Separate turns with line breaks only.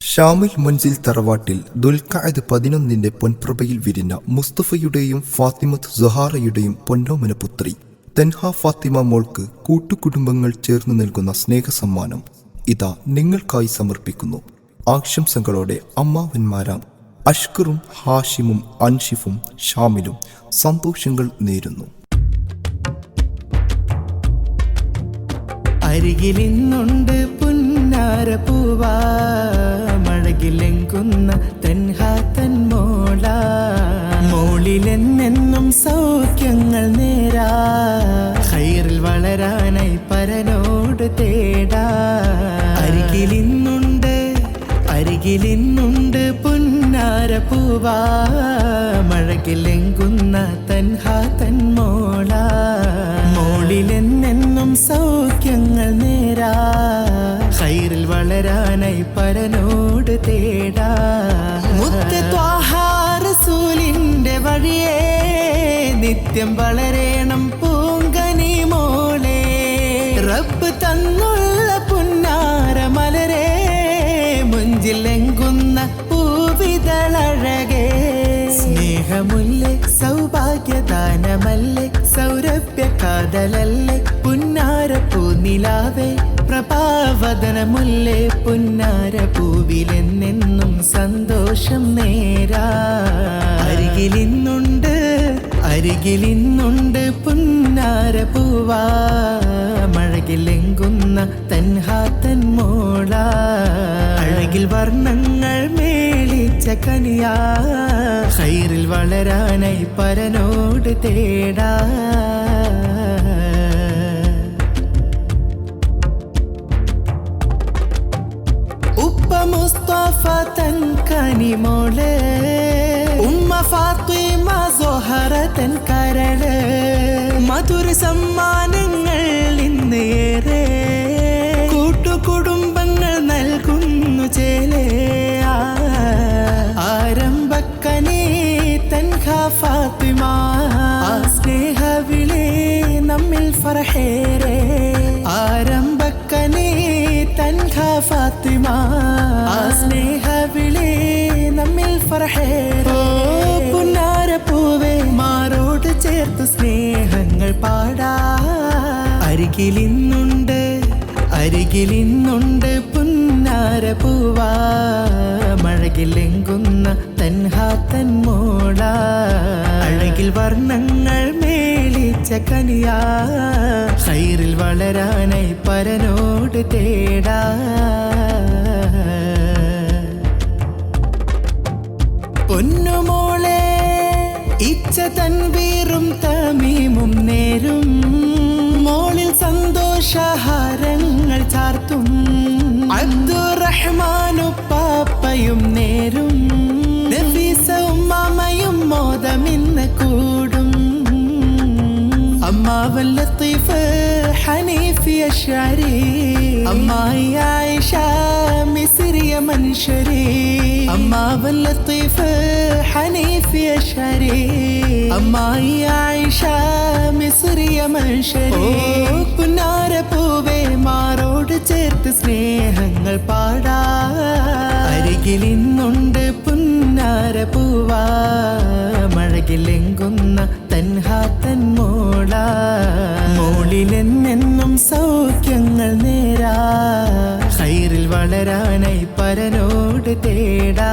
ഷാമിൽ മൻസിൽ തറവാട്ടിൽ ദുൽഖഅദ് 11 പൊൻപ്രഭയിൽ വിരിഞ്ഞ മുസ്തഫയുടെയും ഫാത്തിമത്ത് സുഹാറയുടെയും പൊന്നോമന പുത്രി തൻഹ ഫാത്തിമ മോൾക്ക് കൂട്ടുകുടുംബങ്ങൾ ചേർന്ന് നൽകുന്ന സ്നേഹസമ്മാനം ഇതാ നിങ്ങൾക്കായി സമർപ്പിക്കുന്നു. ആശംസകളോടെ അമ്മാവന്മാരാം അഷ്കറും ഹാഷിമും അൻഷിഫും ഷാമിലും സന്തോഷങ്ങൾ നേരുന്നു.
അരികിലിന്നുണ്ട് പുന്നാരപ്പൂവാ, മഴകിലെങ്കുന്ന തൻഹ തൻമോള, മോളിലെന്നെന്നും സൗഖ്യങ്ങൾ നേരാ, ഖൈറിൽ വളരാനായി പരനോട് തേടാ. അരികിലിന്നുണ്ട് പുന്നാരപ്പൂവാ, മഴകിലെങ്കുന്ന തൻഹ തൻമോള, മോളിലെന്നെന്നും സൗഖ്യങ്ങൾ നേരാ, ഖൈറിൽ വളരാനായി പരനോട് തേടാ. മുത്ത് ത്വാഹ റസൂലിന്റെ വഴിയേ നിത്യം വളരേണം പൂങ്കനി മോളെ, റബ്ബ് തന്നുള്ള പുന്നാര മലരേ, മുഞ്ചിലെങ്കുന്ന പൂവിതളഴകേ, സ്നേഹമുല്ലേ സൗഭാഗ്യദാനമല്ലേ, സൗരഭ്യ കാതലല്ലേ, പുന്നാര പൂനിലാവേ, പ്രഭാവദനമുല്ലേ, പുന്നാര പൂവിലെന്നെന്നും സന്തോഷം നേരാ. അരികിലിന്നുണ്ട് പുന്നാര പൂവാ, മഴകിലെങ്കുന്ന തൻഹ തൻമോള, അഴകിൽ വർണ്ണങ്ങൾ മേളിച്ച കനിയാ, ഖൈറിൽ വളരാനായി പരനോട് തേടാ. ഉപ്പ മുസ്തഫ തൻ കനിമോള്, ഉമ്മ ഫാത്തിമ സുഹറ തൻ കരള്, മധുര സമ്മാനങ്ങൾ ഇന്ന് ഏറെ, കൂട്ടുകുടുംബങ്ങൾ നൽകുന്നു ചേലേ. ആരംഭക്കനേ തൻഹ ഫാത്തിമ, ആ സ്നേഹവിളേ നമ്മിൽ ഫർഹേറെ. ആരംഭക്കനേ തൻഹ ഫാത്തിമ, ആ സ്നേഹവിളേ നമ്മിൽ ഫർഹേറെ. പുന്നാര പൂവേ മാറോട് ചേർത്ത് സ്നേഹങ്ങൾ പാടാ. അരികിലിന്നുണ്ട് പുന്നാര പൂവാ, മഴകിലെങ്കുന്ന തൻഹ തൻമോള, അഴകിൽ വർണ്ണങ്ങൾ മേളിച്ച കനിയാ, ഖൈറിൽ വളരാനായി പരനോട് തേടാ. പൊന്നുമോളെ ഇച്ഛ തൻവീറും തമീമും നേരും, മോളിൽ സന്തോഷഹാരങ്ങൾ ചാർത്തും, അബ്ദുറഹ്മാനു പാപ്പയും നേരും, നഫീസ ഉമ്മാമയും മോദമിന്ന് കൂടും. അമ്മാവൻ ലത്തീഫ് ഹനീഫി അശ്അരി, അമ്മായി ആയിഷ മിസ്രിയ മൻഷരി, അമ്മാവൻ ലത്തീഫ് ഹനീഫി അശ്അരി, അമ്മായി ആയിഷ മിസ്രിയ മൻഷരി. പുന്നാര പൂവേ മാറോട് ചേർത്ത് സ്നേഹങ്ങൾ പാടാ. അരികിലിന്നുണ്ട് പുന്നാര പൂവാ, മഴകിലെങ്കുന്ന തൻഹ തൻമോള, മോളിലെന്നെന്നും സൗഖ്യങ്ങൾ നേരാ, ഖൈറിൽ വളരാനായി പരനോട് തേടാ.